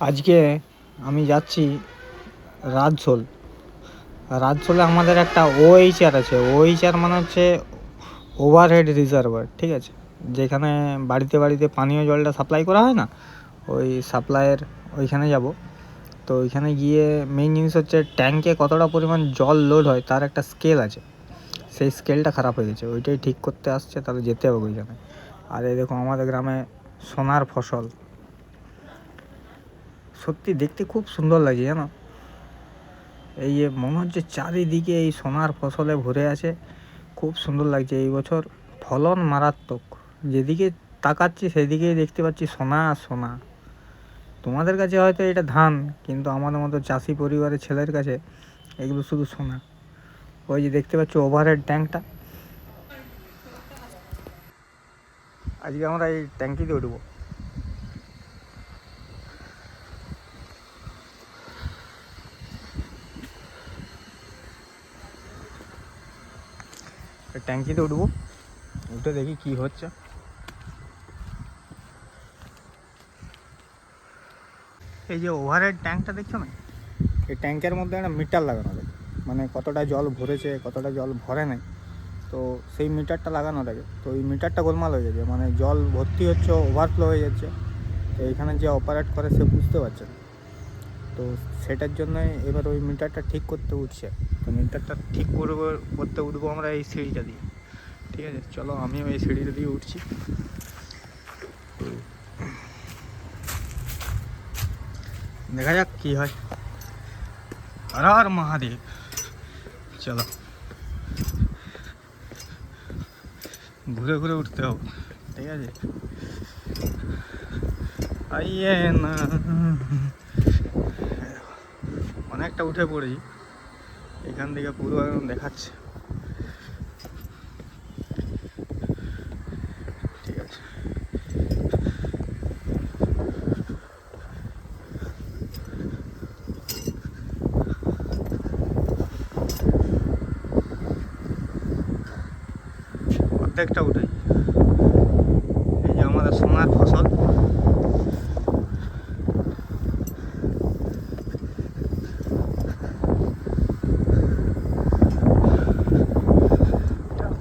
আজকে আমি যাচ্ছি রাজশোল। রাজশোলে আমাদের একটা ওএইচআর আছে। ওএইচআর মানে হচ্ছে ওভারহেড রিজার্ভার, ঠিক আছে, যেখানে বাড়িতে বাড়িতে পানীয় জলটা সাপ্লাই করা হয় না, ওই সাপ্লাইয়ের ওইখানে যাব। তো ওইখানে গিয়ে মেইন জিনিস হচ্ছে ট্যাঙ্কে কতটা পরিমাণ জল লোড হয় তার একটা স্কেল আছে, সেই স্কেলটা খারাপ হয়ে গেছে, ওইটাই ঠিক করতে আসছে, তাহলে যেতে হবে ওইখানে। আর এই দেখো আমাদের গ্রামে সোনার ফসল, সত্যি দেখতে খুব সুন্দর লাগে জানো। এই যে মনে হচ্ছে চারিদিকে এই সোনার ফসলে ভরে আছে, খুব সুন্দর লাগছে। এই বছর ফলন মারাত্মক, যেদিকে তাকাচ্ছি সেদিকেই দেখতে পাচ্ছি সোনা আর সোনা। তোমাদের কাছে হয়তো এটা ধান, কিন্তু আমাদের মতো চাষি পরিবারের ছেলের কাছে এগুলো শুধু সোনা। ওই যে দেখতে পাচ্ছ ওভারহেড ট্যাঙ্কটা, আজকে আমরা এই ট্যাঙ্কিতে উঠবো। ট্যাঙ্কিতে উঠবো, উঠে দেখি কি হচ্ছে। এই যে ওভারহেড ট্যাঙ্কটা দেখছো না, এই ট্যাঙ্কের মধ্যে একটা মিটার লাগানো থাকে, মানে কতটা জল ভরেছে কতটা জল ভরে নাই, তো সেই মিটারটা লাগানো থাকে। তো এই মিটারটা গোলমাল হয়ে যাচ্ছে, মানে জল ভর্তি হচ্ছে, ওভারফ্লো হয়ে যাচ্ছে। তো এখানে যে অপারেট করে সে বুঝতে পারছে না, তো সেটার জন্য এবার ওই মিটারটা ঠিক করতে উঠছে। তো মিটারটা ঠিক করতে উঠবো আমরা এই সিঁড়িটা দিয়ে, ঠিক আছে। চলো আমিও এই সিঁড়িটা দিয়ে উঠছি। দেখা যাক কি হয়। হর হর মহাদেব। চলো ঘুরে ঘুরে উঠতে হবে, ঠিক আছে। আইয়ে না, অনেকটা উঠে পড়েছি, এখান থেকে পুরো একদম দেখাচ্ছে, ঠিক আছে। অর্ধেকটা উঠে, এই যে আমাদের সোনার ফসল।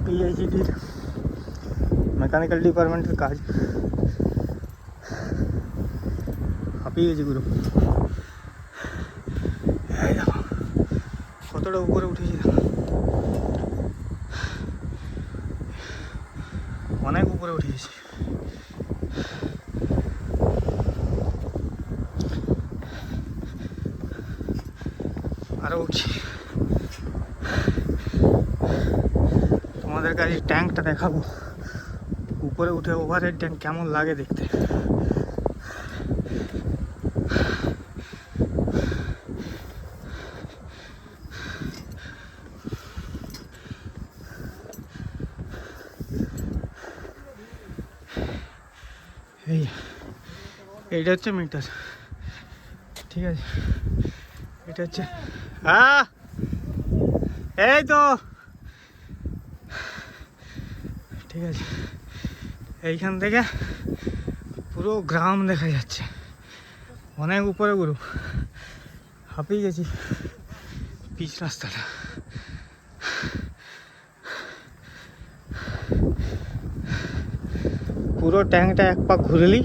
পিএইচডির মেকানিক্যাল ডিপার্টমেন্টের কাজ, হাঁপিয়ে গেছি গুরু। এই দেখো কতটা উপরে উঠেছি, অনেক উপরে উঠে গেছি। আরও উঠছি, তোমাদের কাছে ট্যাঙ্কটা দেখাবো, উপরে উঠে ওভারহেড ট্যাঙ্ক কেমন লাগে দেখতে। এইটা হচ্ছে মিটার, ঠিক আছে। এটা হচ্ছে এই তো, ঠিক আছে। এইখান থেকে পুরো গ্রাম দেখা যাচ্ছে, অনেক উপরে গুরু, হাঁপিয়ে গেছি। পিচ রাস্তাটা, পুরো ট্যাঙ্কটা এক পাক ঘুরেলি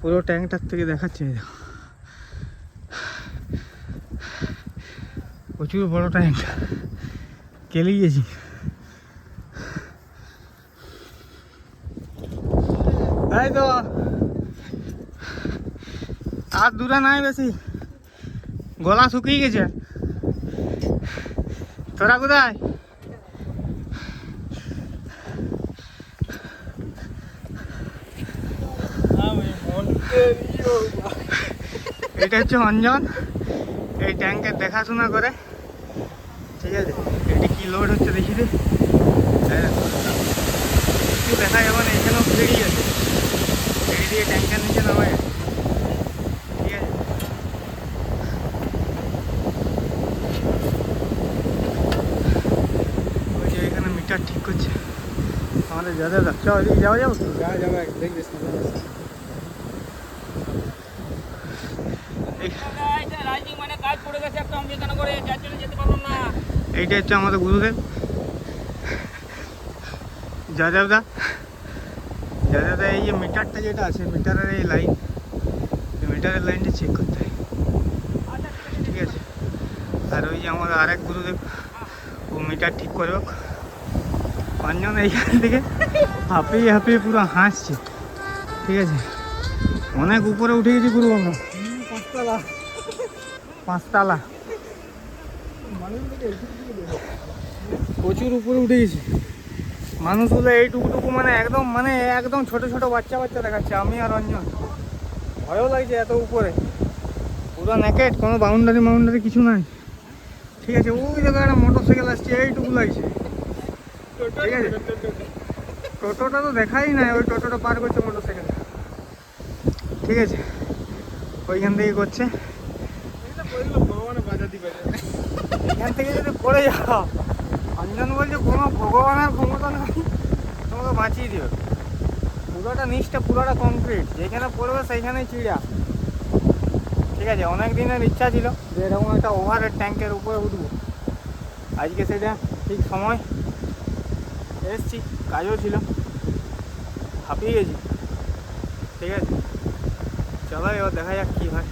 পুরো ট্যাঙ্কটার থেকে দেখাচ্ছে। দেখো প্রচুর বড় ট্যাঙ্ক, কেলে গেছি। এই তো আর দূরে নাই বেশি, গলা শুকিয়ে গেছে। তোরা কোথায়? এটা হচ্ছে অঞ্জন, এই ট্যাঙ্কের দেখাশোনা করে, ঠিক আছে। এটি কি লোড হচ্ছে দেখি রে, কিছু দেখা যাবে না। এখানেও ফেরি আছে, ফেরি দিয়ে ট্যাঙ্কের নিচে নামায়, ঠিক আছে। ওই যে এখানে মিটার ঠিক করছে আমাদের। যাওয়া যাচ্ছে, ওইদিকে যাওয়া যাবো তো, যাওয়া যাবে, দেখবে। এইটা হচ্ছে আমাদের গুরুদেব যাদবদা। যাদবদা এই যে মিটারটা যেটা আছে, মিটারের এই লাইন, মিটারের লাইনটা চেক করতে হয়, ঠিক আছে। আর ওই যে আমাদের আরেক গুরুদেব, ও মিটার ঠিক করবে। অঞ্জন এইখান থেকে হাঁপিয়ে হাঁপিয়ে পুরো হাসছে, ঠিক আছে। অনেক উপরে উঠে গেছি গুরু আমরা, 5 তলা 5 তলা, প্রচুর উপরে উঠে গেছি। মানুষগুলো এইটুকুটুকু মানে একদম ছোট ছোট বাচ্চা বাচ্চা দেখাচ্ছে। আমি আর অঞ্জন, ভয়ও লাগছে এত উপরে, পুরো নেকেট, কোনো বাউন্ডারি কিছু নাই, ঠিক আছে। ওই জায়গায় একটা মোটর সাইকেল আসছে, এইটুকু লাগছে, ঠিক আছে। টোটোটা তো দেখাই নাই, ওই টোটোটা পার করছে মোটর সাইকেল, ঠিক আছে। ওইখান থেকে করছে, এখান থেকে যদি পড়ে যাও, অঞ্জন বলছে কোনো ভগবানের ক্ষমতা নেই তোমাকে বাঁচিয়ে দেবে। পুরোটা নিচটা পুরোটা কংক্রিট, যেখানে পড়বে সেইখানেই চিড়া, ঠিক আছে। অনেক দিনের ইচ্ছা ছিল যে এরকম একটা ওভারহেড ট্যাঙ্কের উপরে উঠবো, আজকে সেটা ঠিক সময় এসছি, কাজও ছিল, হাঁপিয়ে গেছি, ঠিক আছে। চলো এবার দেখা যাক কী হয়।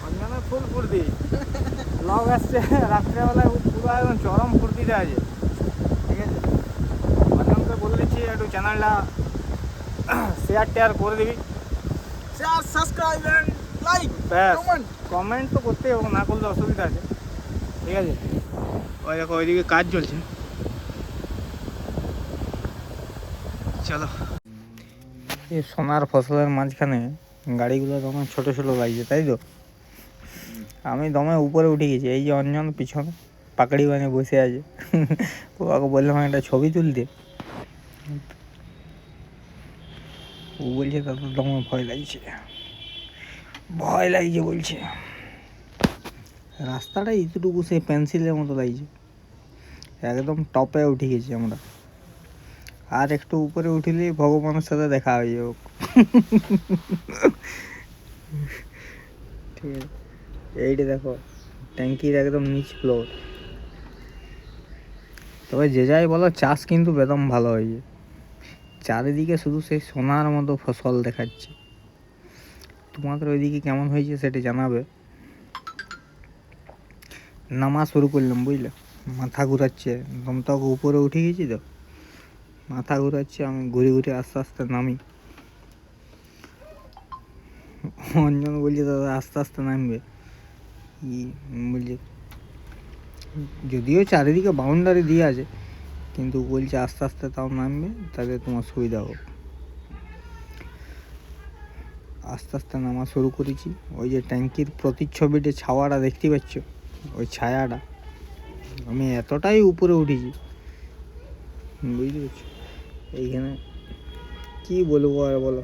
অঞ্জনের ফুল ফুর্তি, ব্লগ আসছে রাত্রেবেলায়, পুরো একদম চরম ফুর্তিতে আছে, ঠিক আছে। অঞ্জনকে বলেছি একটু চ্যানেলটা শেয়ার করে দিবি, share, subscribe and like, comment তো করতেই হবে, না করলে অসুবিধা আছে, ঠিক আছে। ওই দেখো ওইদিকে কাজ চলছে, চলো। এই সোনার ফসলের মাঝখানে গাড়িগুলো দমে ছোটো ছোটো লাগছে, তাই তো। আমি দমে উপরে উঠে গেছি, এই যে অঞ্জন পিছনে পাকড়ি বানিয়ে বসে আছে। ওকে বললাম একটা ছবি তুলতে, ও বলছে তাদের দমে ভয় লাগছে বলছে। রাস্তাটা এতটুকু সেই পেন্সিলের মতো লাগছে, একদম টপে উঠে গেছি আমরা। আর একটু উপরে উঠিলেই ভগবানের সাথে দেখা হয়ে যাবে, ঠিক আছে। এইটা দেখো ট্যাঙ্কির একদম নিচ ফ্লোর। তবে যে যাই বলো, চাষ কিন্তু বেদম ভালো হয়েছে, চারিদিকে শুধু সেই সোনার মতো ফসল দেখাচ্ছে। তোমাদের ওইদিকে কেমন হয়েছে সেটা জানাবে। নামা শুরু করলাম, বুঝলে, মাথা ঘুরাচ্ছে, দমটাক উপরে উঠে গেছি তো, মাথা ঘুরাচ্ছে। আমি ঘুরে ঘুরে আস্তে আস্তে নামি। অঞ্জন বলছে দাদা আস্তে আস্তে নামবে, বলছে যদিও চারিদিকে বাউন্ডারি দিয়ে আছে, কিন্তু বলছে আস্তে আস্তে তাও নামবে, তাহলে তোমার সুবিধা হোক। আস্তে আস্তে নামা শুরু করেছি। ওই যে ট্যাঙ্কির প্রতিচ্ছবিতে ছাওয়াটা দেখতে পাচ্ছ, ওই ছায়াটা, আমি এতটাই উপরে উঠেছি, বুঝতে পারছো। এইখানে কি বলবো আর বলো,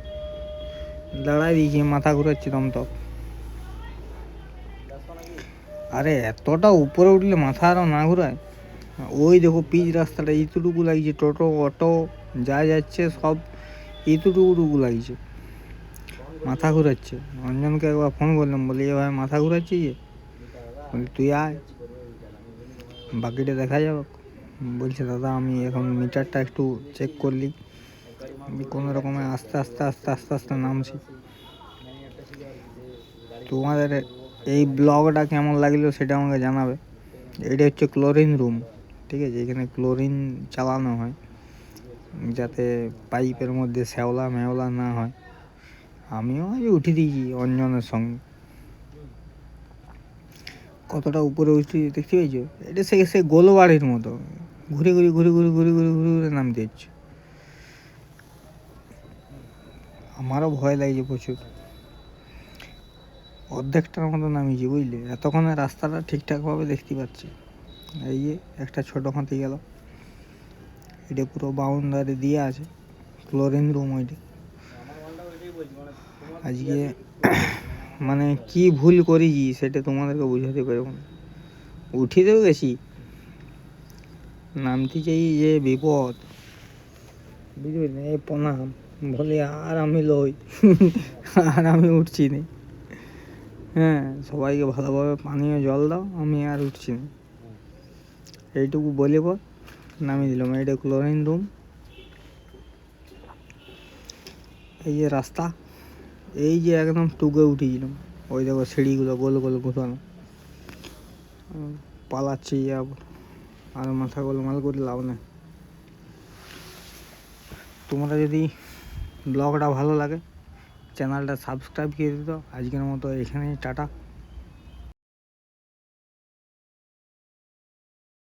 দাঁড়াই দিয়েছি, মাথা ঘুরাচ্ছি দমটক। আরে এতটা উপরে উঠলে মাথা আরও না ঘুরায়। ওই দেখো পিচ রাস্তাটা এইটুকু লাগছে, টোটো অটো যা যাচ্ছে সব এইটুকু লাগছে, মাথা ঘুরাচ্ছে। অঞ্জনকে একবার ফোন করলাম, বলি এ ভাই মাথা ঘুরাচ্ছি যে, বলি তুই আয় বাকিটা দেখা যাবে। বলছে দাদা আমি এখন মিটারটা একটু চেক করলি, কোনো রকমে আস্তে আস্তে আস্তে আস্তে আস্তে নামছি। তোমাদের এই ব্লগটা কেমন লাগলো সেটা আমাকে জানাবে। এটা হচ্ছে ক্লোরিন রুম, ঠিক আছে। এখানে ক্লোরিন চালানো হয় যাতে পাইপের মধ্যে শ্যাওলা মেওলা না হয়। আমিও আজ উঠে দিয়েছি অঞ্জনের সঙ্গে। কতটা উপরে উঠে দেখতে পেয়েছো, এটা সে গোলবাড়ির মতো ঘুরে ঘুরে ঘুরে ঘুরে ঘুরে ঘুরে ঘুরে ঘুরে নামতে হচ্ছে। আমারও ভয় লাগছে প্রচুর, অর্ধেকটার মতো নামিয়েছি, বুঝলে। এতক্ষণে রাস্তাটা ঠিকঠাকভাবে দেখতে পাচ্ছি। এই যে একটা ছোটো হাতি গেল, এটা পুরো বাউন্ডারি দিয়ে আছে, ক্লোরিন রুম ওইটা। আজকে মানে কি ভুল করেছি সেটা তোমাদেরকে বুঝাতে পারবো না। উঠিতেও গেছি, নামতে চাই যে বিপদ, বুঝলি। এই প্রণাম বলে আর আমি লই, আর আমি উঠছি না। হ্যাঁ, সবাইকে ভালোভাবে পানীয় জল দাও, আমি আর উঠছি না। এইটুকু বলে পর নামিয়ে দিলাম। এইটা ক্লোরিন রুম। এই যে রাস্তা, এই যে একদম টুকে উঠেছিলাম, ওই দেখো সিঁড়িগুলো গোল গোল ঘুরানো। পালাচ্ছি আবার, আর মাথা গোলমাল করে লাভ নেই। তোমরা যদি ব্লগটা ভালো লাগে চ্যানেলটা সাবস্ক্রাইব করে দিত। আজকের মতো এখানেই টাটা।